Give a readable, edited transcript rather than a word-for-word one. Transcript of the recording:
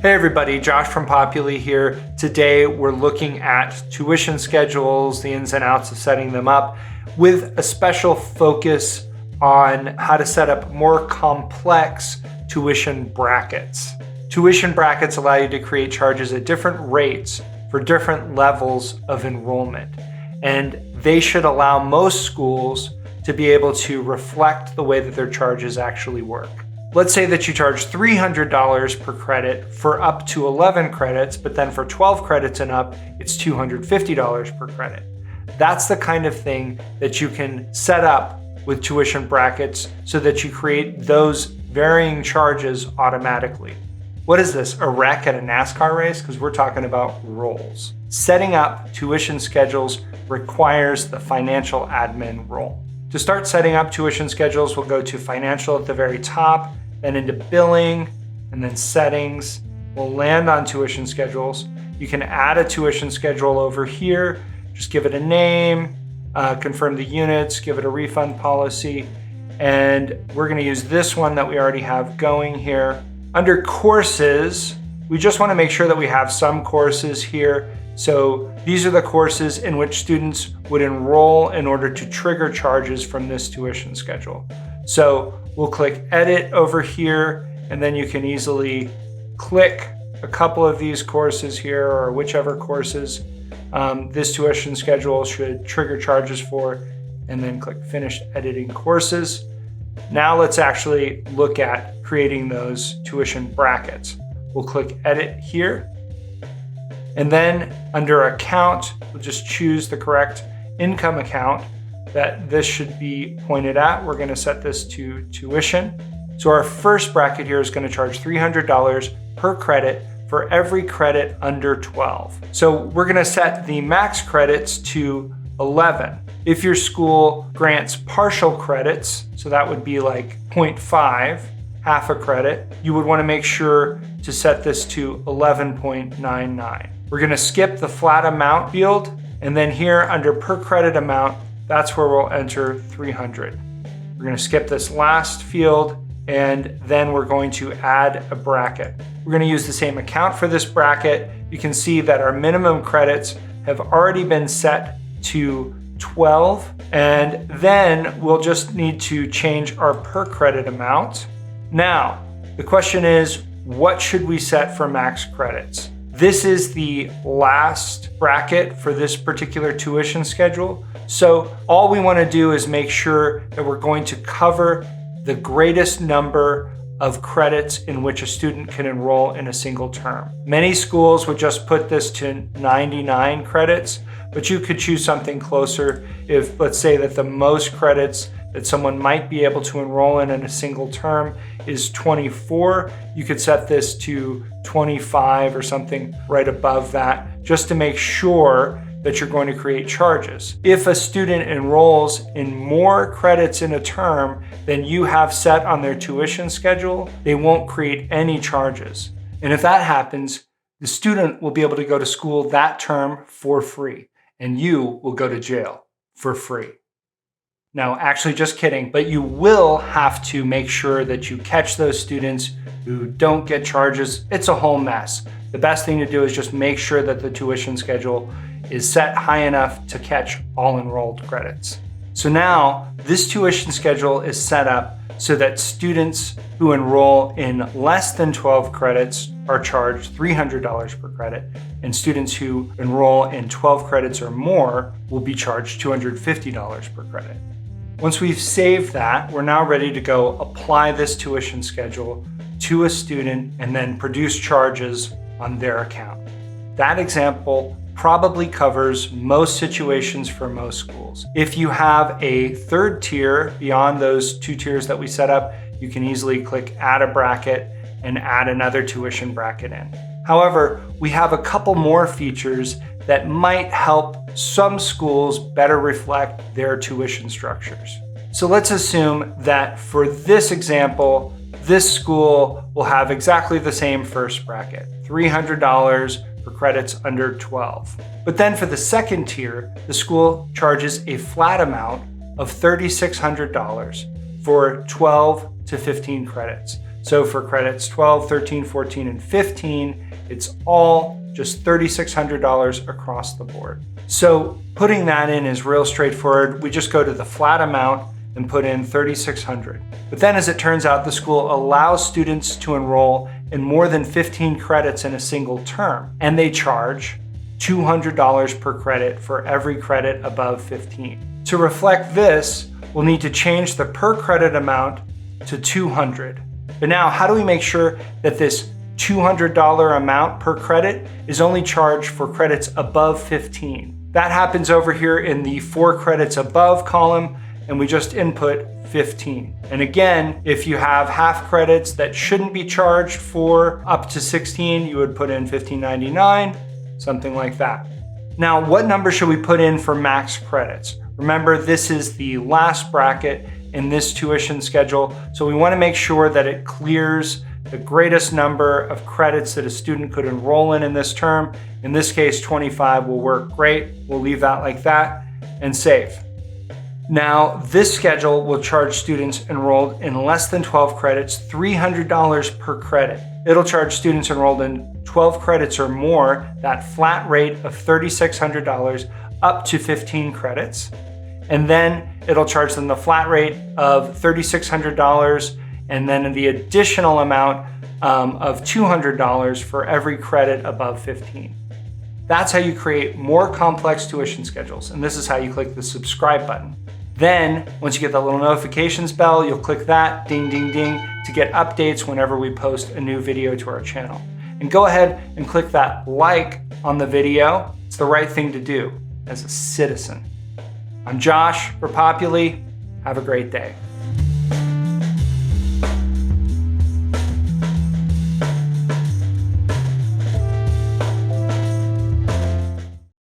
Hey everybody, Josh from Populi here. Today we're looking at tuition schedules, the ins and outs of setting them up, with a special focus on how to set up more complex tuition brackets. Tuition brackets allow you to create charges at different rates for different levels of enrollment, and they should allow most schools to be able to reflect the way that their charges actually work. Let's say that you charge $300 per credit for up to 11 credits, but then for 12 credits and up, it's $250 per credit. That's the kind of thing that you can set up with tuition brackets so that you create those varying charges automatically. What is this, a wreck at a NASCAR race? Because we're talking about rolls. Setting up tuition schedules requires the financial admin role. To start setting up tuition schedules, we'll go to financial at the very top, then into billing, and then settings. We'll land on tuition schedules. You can add a tuition schedule over here. Just give it a name, confirm the units, give it a refund policy, and we're gonna use this one that we already have going here. Under courses, we just wanna make sure that we have some courses here. So these are the courses in which students would enroll in order to trigger charges from this tuition schedule. So we'll click edit over here, and then you can easily click a couple of these courses here or whichever courses this tuition schedule should trigger charges for, and then click finish editing courses. Now let's actually look at creating those tuition brackets. We'll click edit here. And then under account, we'll just choose the correct income account that this should be pointed at. We're gonna set this to tuition. So our first bracket here is gonna charge $300 per credit for every credit under 12. So we're gonna set the max credits to 11. If your school grants partial credits, so that would be like 0.5, half a credit, you would wanna make sure to set this to 11.99. We're gonna skip the flat amount field, and then here under per credit amount, that's where we'll enter 300. We're gonna skip this last field, and then we're going to add a bracket. We're gonna use the same account for this bracket. You can see that our minimum credits have already been set to 12, and then we'll just need to change our per credit amount. Now, the question is, what should we set for max credits? This is the last bracket for this particular tuition schedule. So all we want to do is make sure that we're going to cover the greatest number of credits in which a student can enroll in a single term. Many schools would just put this to 99 credits, but you could choose something closer. If, let's say that the most credits that someone might be able to enroll in a single term is 24, you could set this to 25 or something right above that, just to make sure that you're going to create charges. If a student enrolls in more credits in a term than you have set on their tuition schedule, they won't create any charges. And if that happens, the student will be able to go to school that term for free, and you will go to jail for free. No, actually just kidding, but you will have to make sure that you catch those students who don't get charges. It's a whole mess. The best thing to do is just make sure that the tuition schedule is set high enough to catch all enrolled credits. So now this tuition schedule is set up so that students who enroll in less than 12 credits are charged $300 per credit, and students who enroll in 12 credits or more will be charged $250 per credit. Once we've saved that, we're now ready to go apply this tuition schedule to a student and then produce charges on their account. That example probably covers most situations for most schools. If you have a third tier beyond those two tiers that we set up, you can easily click add a bracket and add another tuition bracket in. However, we have a couple more features that might help some schools better reflect their tuition structures. So let's assume that for this example, this school will have exactly the same first bracket, $300 for credits under 12. But then for the second tier, the school charges a flat amount of $3,600 for 12 to 15 credits. So for credits 12, 13, 14, and 15, it's all just $3,600 across the board. So putting that in is real straightforward. We just go to the flat amount and put in $3,600. But then as it turns out, the school allows students to enroll in more than 15 credits in a single term, and they charge $200 per credit for every credit above 15. To reflect this, we'll need to change the per credit amount to $200. But now, how do we make sure that this $200 amount per credit is only charged for credits above 15? That happens over here in the 4 credits above column, and we just input 15. And again, if you have half credits that shouldn't be charged for up to 16, you would put in $15.99, something like that. Now, what number should we put in for max credits? Remember, this is the last bracket in this tuition schedule, so we want to make sure that it clears the greatest number of credits that a student could enroll in this term. In this case, 25 will work great. We'll leave that like that and save. Now, this schedule will charge students enrolled in less than 12 credits $300 per credit. It'll charge students enrolled in 12 credits or more that flat rate of $3,600 up to 15 credits. And then it'll charge them the flat rate of $3,600 and then the additional amount of $200 for every credit above 15. That's how you create more complex tuition schedules, and this is how you click the subscribe button. Then, once you get that little notifications bell, you'll click that, ding, ding, ding, to get updates whenever we post a new video to our channel. And go ahead and click that like on the video. It's the right thing to do as a citizen. I'm Josh for Populi. Have a great day.